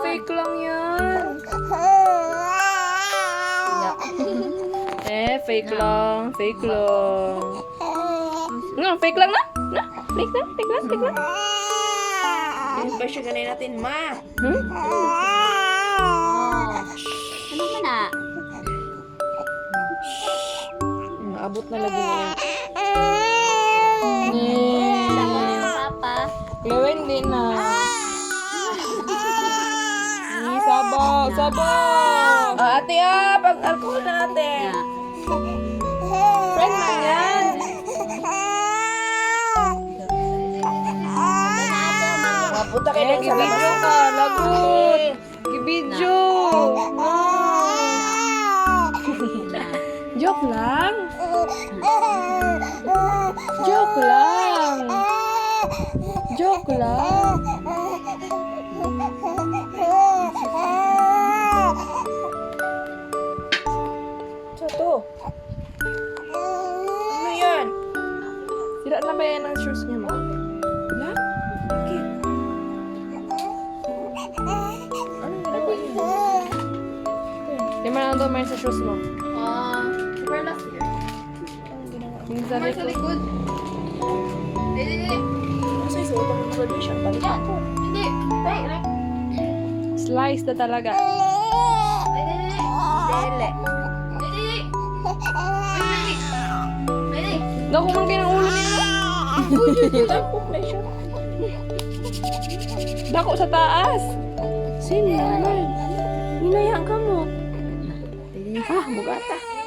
fake lang yan. Fake lang. Fake lang. No, fake lang na? Na? Fake lang, fake lang, fake lang. Yung presyo ganay natin, ma. Hmm? Ano ka na? Naabot na lagi niya. Sama na yung papa. Gawin din na. Sabaw, sabaw. Ate pag-alcohol na natin. Friend man yan. Mapunta kayo sa Gibidyo ka, lagot. Gibidyo. No. Joke lang. Joke lang. Joke lang. Sa to. Ano yan? Sira na ba yan ang shoes niya, ma? Wala? Okay. Anong ginagawa niyo? Di man ang doon sa shoes mo. Super last year. Yung sa likod. likod. Hindi. Ano sa isuot ang graduation? Balik ako. Hindi. Ay. Slice na talaga. Dele. Naku, man kayo ng ulo nila. Tapok na siya. Dako sa taas. Sino naman? Hinayaan ka mo. Ah, bugata.